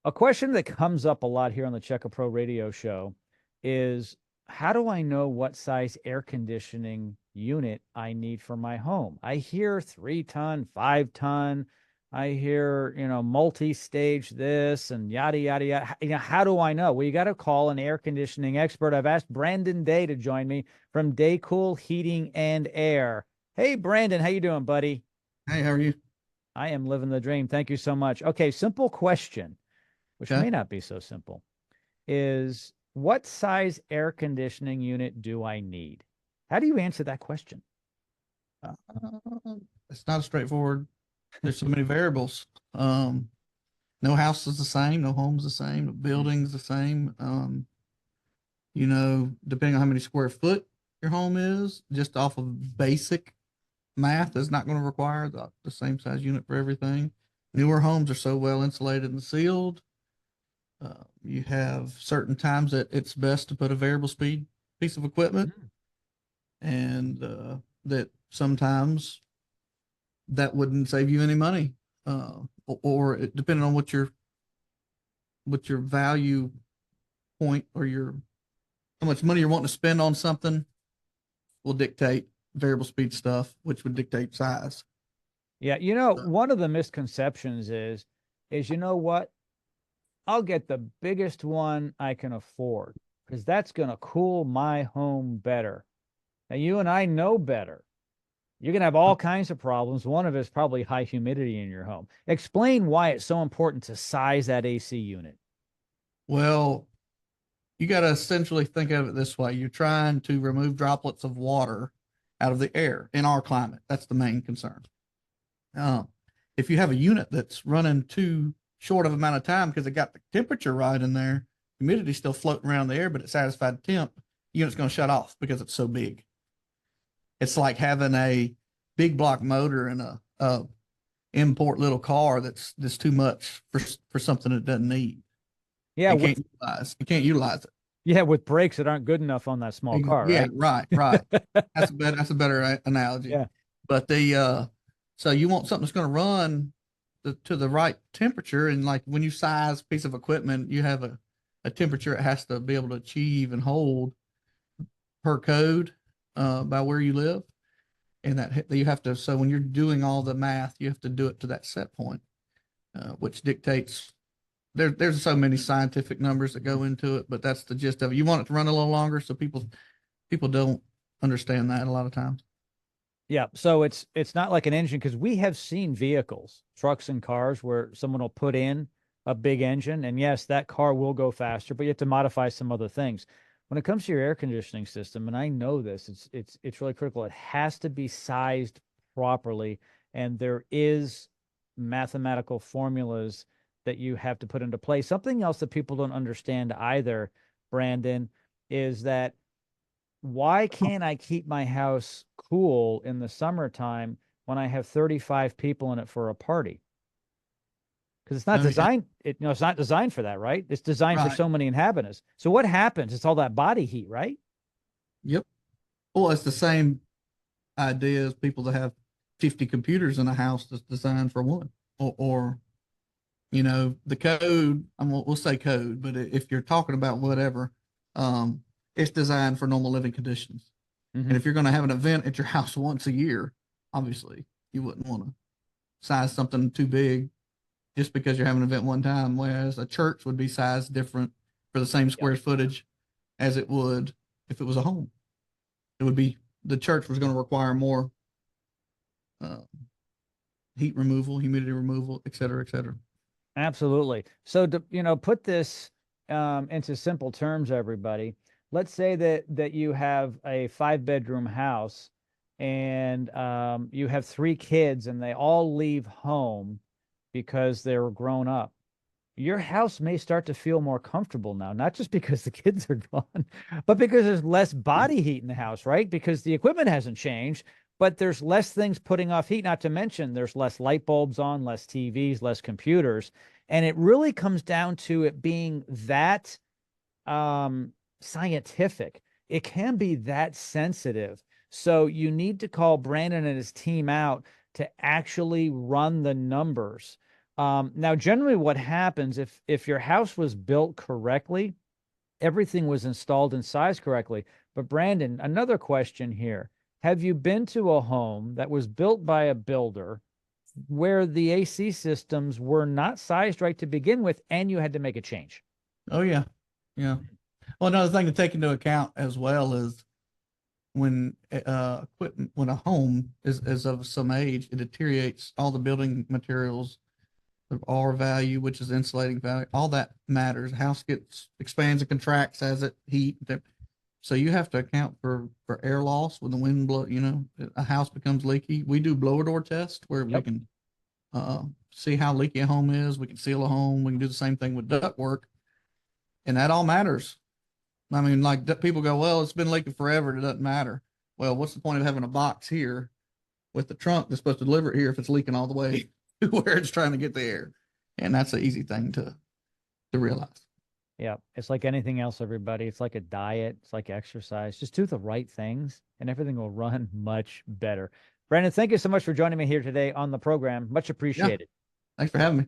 A question that comes up a lot here on the Check a Pro radio show is how do I know what size air conditioning unit I need for my home? I hear 3 ton, 5 ton. I hear, multi-stage this and yada, yada, yada. How do I know? Well, you got to call an air conditioning expert. I've asked Brandon Day to join me from Daycool Heating and Air. Hey, Brandon, how you doing, buddy? Hey, how are you? I am living the dream. Thank you so much. Okay, simple question, which Okay. may not be so simple, is what size air conditioning unit do I need? How do you answer that question? Uh, it's not straightforward. There's so many variables. Um, no house is the same, no home's the same, no building's the same. Depending on how many square foot your home is, just off of basic math is not going to require the same size unit for everything. Newer homes are so well insulated and sealed. You have certain times that it's best to put a variable speed piece of equipment, Mm. and that sometimes that wouldn't save you any money, or depending on what your value point or your how much money you're wanting to spend on something will dictate variable speed stuff, which would dictate size. Yeah, one of the misconceptions is you know what? I'll get the biggest one I can afford because that's going to cool my home better. Now, you and I know better. You're going to have all kinds of problems. One of it is probably high humidity in your home. Explain why it's so important to size that AC unit. Well, you got to essentially think of it this way: you're trying to remove droplets of water out of the air in our climate. That's the main concern. Um, if you have a unit that's running too short of amount of time because it got the temperature right in there, humidity still floating around the air, but it's satisfied temp, the unit's going to shut off because it's so big. It's like having a big block motor in a import little car that's too much for something it doesn't need. Yeah, It with can't utilize. It can't utilize yeah, with brakes that aren't good enough on that small it. car, Yeah, right? right, right. That's a better analogy. Yeah. But so you want something that's going to run to the right temperature, and like when you size a piece of equipment, you have a temperature it has to be able to achieve and hold per code by where you live, and that you have to. So when you're doing all the math, you have to do it to that set point, which dictates. There's so many scientific numbers that go into it, but that's the gist of it. You want it to run a little longer, so people don't understand that a lot of times. Yeah, so it's not like an engine because we have seen vehicles, trucks and cars where someone will put in a big engine and yes, that car will go faster, but you have to modify some other things. When it comes to your air conditioning system, and I know this, it's really critical. It has to be sized properly, and there is mathematical formulas that you have to put into place. Something else that people don't understand either, Brandon, is that why can't I keep my house cool in the summertime when I have 35 people in it for a party? Because it's not Oh yeah, designed, it's not designed for that, right? It's designed for right. so many inhabitants. So what happens? It's all that body heat, right? Yep. Well, it's the same idea as people that have 50 computers in a house that's designed for one, or the code. We'll say code, but if you're talking about whatever, um, it's designed for normal living conditions. And Hmm. if you're going to have an event at your house once a year, obviously you wouldn't want to size something too big just because you're having an event one time. Whereas a church would be sized different for the same Yep. square footage as it would if it was a home. It would be the church was going to require more uh, heat removal, humidity removal, et cetera, et cetera. Absolutely. So to, put this into simple terms, everybody. Let's say that you have a 5 bedroom house and you have 3 kids and they all leave home because they're grown up. Your house may start to feel more comfortable now, not just because the kids are gone, but because there's less body heat in the house, right? Because the equipment hasn't changed, but there's less things putting off heat, not to mention there's less light bulbs on, less TVs, less computers. And it really comes down to it being that scientific. It can be that sensitive. So you need to call Brandon and his team out to actually run the numbers. Now, generally what happens if your house was built correctly, everything was installed and sized correctly. But Brandon, another question here. Have you been to a home that was built by a builder where the AC systems were not sized right to begin with and you had to make a change? Oh yeah. Yeah. Well, another thing to take into account as well is when equipment, when a home is of some age, it deteriorates. All the building materials, the R value, which is insulating value, all that matters. House gets expands and contracts as it heat. So you have to account for air loss when the wind blow. You know, a house becomes leaky. We do blower door test where we Yep. can see how leaky a home is. We can seal a home. We can do the same thing with duct work, and that all matters. I mean, like people go, well, it's been leaking forever. It doesn't matter. Well, what's the point of having a box here with the trunk that's supposed to deliver it here if it's leaking all the way to where it's trying to get the air? And that's an easy thing to realize. Yeah, it's like anything else, everybody. It's like a diet, it's like exercise. Just do the right things and everything will run much better. Brandon, thank you so much for joining me here today on the program. Much Yeah. appreciated. Thanks for having me.